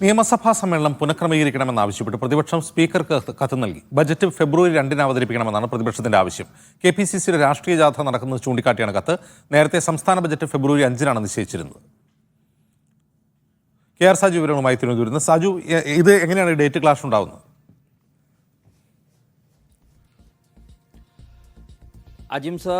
നിയമസഭാ സമ്മേളനം പുനഃക്രമീകരിക്കണമെന്നാവശ്യപ്പെട്ട് പ്രതിപക്ഷം സ്പീക്കർക്ക് കത്ത് നൽകി. ബജറ്റ് ഫെബ്രുവരി 2-ന് അവതരിപ്പിക്കണമെന്നാണ് പ്രതിപക്ഷത്തിന്റെ ആവശ്യം. KPCCയുടെ രാഷ്ട്രീയ ജാഥ നടക്കുന്നത് ചൂണ്ടിക്കാട്ടിയാണ് കത്ത്. നേരത്തെ സംസ്ഥാന ബജറ്റ് ഫെബ്രുവരി 5-നാണ് നിശ്ചയിച്ചിരുന്നത്. KR സാജു വിവരങ്ങളുമായി തിരുവനന്തപുരത്ത്. സാജു, ഇത് എങ്ങനെയാണ് ഡേറ്റ് ക്ലാഷ് ഉണ്ടാവുന്നത്? അജിംസ്,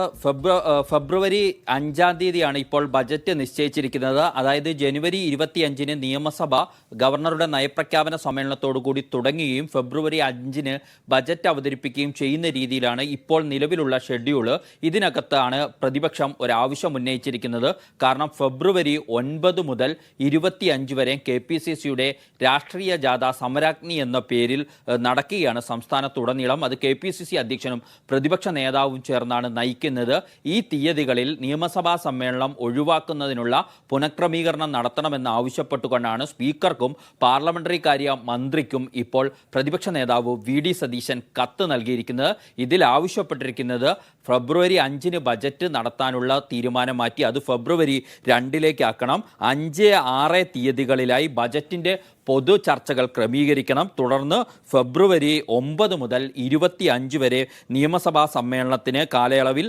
ഫെബ്രുവരി 5-ാം തീയതിയാണ് ഇപ്പോൾ ബജറ്റ് നിശ്ചയിച്ചിരിക്കുന്നത്. അതായത് ജനുവരി 25-ന് നിയമസഭ ഗവർണറുടെ നയപ്രഖ്യാപന സമ്മേളനത്തോടുകൂടി തുടങ്ങുകയും ഫെബ്രുവരി 5-ന് ബജറ്റ് അവതരിപ്പിക്കുകയും ചെയ്യുന്ന രീതിയിലാണ് ഇപ്പോൾ നിലവിലുള്ള ഷെഡ്യൂള്. ഇതിനകത്താണ് പ്രതിപക്ഷം ഒരാവശ്യം ഉന്നയിച്ചിരിക്കുന്നത്. കാരണം ഫെബ്രുവരി 9 മുതൽ 25 വരെ KPCCയുടെ രാഷ്ട്രീയ ജാഥ സമരാഗ്നി എന്ന പേരിൽ നടക്കുകയാണ് സംസ്ഥാനത്തുടനീളം. അത് KPCC അധ്യക്ഷനും പ്രതിപക്ഷ നേതാവും ചേർന്നാണ് നയിക്കുന്നത്. ഈ തീയതികളിൽ നിയമസഭാ സമ്മേളനം ഒഴിവാക്കുന്നതിനുള്ള പുനഃക്രമീകരണം നടത്തണമെന്ന് ആവശ്യപ്പെട്ടുകൊണ്ടാണ് സ്പീക്കർക്കും പാർലമെന്ററി കാര്യ മന്ത്രിക്കും ഇപ്പോൾ പ്രതിപക്ഷ നേതാവ് VD സതീശൻ കത്ത് നൽകിയിരിക്കുന്നത്. ഇതിൽ ആവശ്യപ്പെട്ടിരിക്കുന്നത് ഫെബ്രുവരി 5-ന് ബജറ്റ് നടത്താനുള്ള തീരുമാനം മാറ്റി അത് ഫെബ്രുവരി 2-ലേക്ക് ആക്കണം. 5-6 തീയതികളിലായി ബജറ്റിന്റെ പൊതു ചർച്ചകൾ ക്രമീകരിക്കണം. തുടർന്ന് ഫെബ്രുവരി 9 മുതൽ 25 വരെ നിയമസഭാ സമ്മേളനത്തിന് കാലയളവിൽ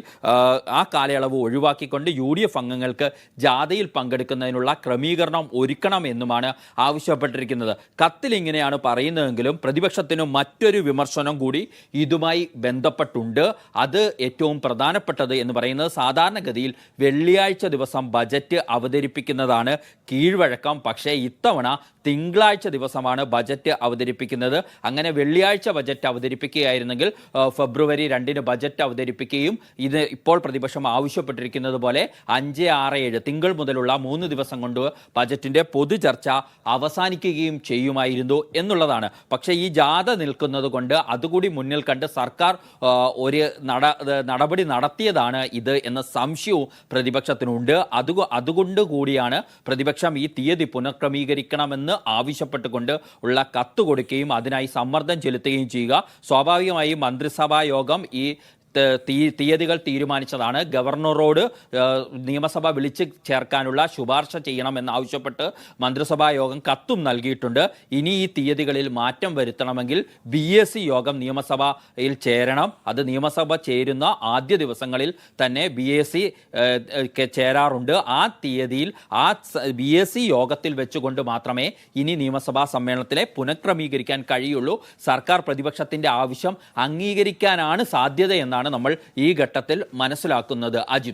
ആ കാലയളവ് ഒഴിവാക്കിക്കൊണ്ട് UDF അംഗങ്ങൾക്ക് ജാഥയിൽ പങ്കെടുക്കുന്നതിനുള്ള ക്രമീകരണം ഒരുക്കണമെന്നുമാണ് ആവശ്യപ്പെട്ടിരിക്കുന്നത്. കത്തിൽ ഇങ്ങനെയാണ് പറയുന്നതെങ്കിലും പ്രതിപക്ഷത്തിന് മറ്റൊരു വിമർശനം കൂടി ഇതുമായി ബന്ധപ്പെട്ടുണ്ട്. അത് ഏറ്റവും പ്രധാനപ്പെട്ടത് എന്ന് പറയുന്നത് സാധാരണഗതിയിൽ വെള്ളിയാഴ്ച ദിവസം ബജറ്റ് അവതരിപ്പിക്കുന്നതാണ് കീഴ്വഴക്കം. പക്ഷേ ഇത്തവണ തിങ്കളാഴ്ച ദിവസമാണ് ബജറ്റ് അവതരിപ്പിക്കുന്നത്. അങ്ങനെ വെള്ളിയാഴ്ച ബജറ്റ് അവതരിപ്പിക്കുകയായിരുന്നെങ്കിൽ ഫെബ്രുവരി 2-ന് ബജറ്റ് അവതരിപ്പിക്കുകയും ഇത് ഇപ്പോൾ പ്രതിപക്ഷം ആവശ്യപ്പെട്ടിരിക്കുന്നത് പോലെ 5, 6, 7 തിങ്കൾ മുതലുള്ള 3 ദിവസം കൊണ്ട് ബജറ്റിന്റെ പൊതുചർച്ച അവസാനിക്കുകയും ചെയ്യുമായിരുന്നു എന്നുള്ളതാണ്. പക്ഷേ ഈ ജാഥ നിൽക്കുന്നത് കൊണ്ട് അതുകൂടി മുന്നിൽ കണ്ട് സർക്കാർ ഒരു നടപടി നടത്തിയതാണ് ഇത് എന്ന സംശയവും പ്രതിപക്ഷത്തിനുണ്ട്. അതുകൊണ്ട് കൂടിയാണ് പ്രതിപക്ഷം ഈ തീയതി പുനഃക്രമീകരിക്കണമെന്ന് ആവശ്യപ്പെട്ടുകൊണ്ട് ഉള്ള കത്ത് കൊടുക്കുകയും അതിനായി സമ്മർദ്ദം ചെലുത്തുകയും ചെയ്യുക. സ്വാഭാവികമായും മന്ത്രിസഭാ യോഗം ഈ തീയതികൾ തീരുമാനിച്ചതാണ്. ഗവർണറോട് നിയമസഭ വിളിച്ച് ചേർക്കാനുള്ള ശുപാർശ ചെയ്യണമെന്നാവശ്യപ്പെട്ട് മന്ത്രിസഭാ യോഗം കത്തും നൽകിയിട്ടുണ്ട്. ഇനി ഈ തീയതികളിൽ മാറ്റം വരുത്തണമെങ്കിൽ BAC യോഗം നിയമസഭയിൽ ചേരണം. അത് നിയമസഭ ചേരുന്ന ആദ്യ ദിവസങ്ങളിൽ തന്നെ BAC ചേരാറുണ്ട്. ആ തീയതിയിൽ ആ BAC യോഗത്തിൽ വെച്ചുകൊണ്ട് മാത്രമേ ഇനി നിയമസഭാ സമ്മേളനത്തിലെ പുനഃക്രമീകരിക്കാൻ കഴിയുള്ളൂ. സർക്കാർ പ്രതിപക്ഷത്തിന്റെ ആവശ്യം അംഗീകരിക്കാനാണ് സാധ്യതയെന്നാണ് നമ്മൾ ഈ ഘട്ടത്തിൽ മനസ്സിലാക്കുന്നത്. അജിം.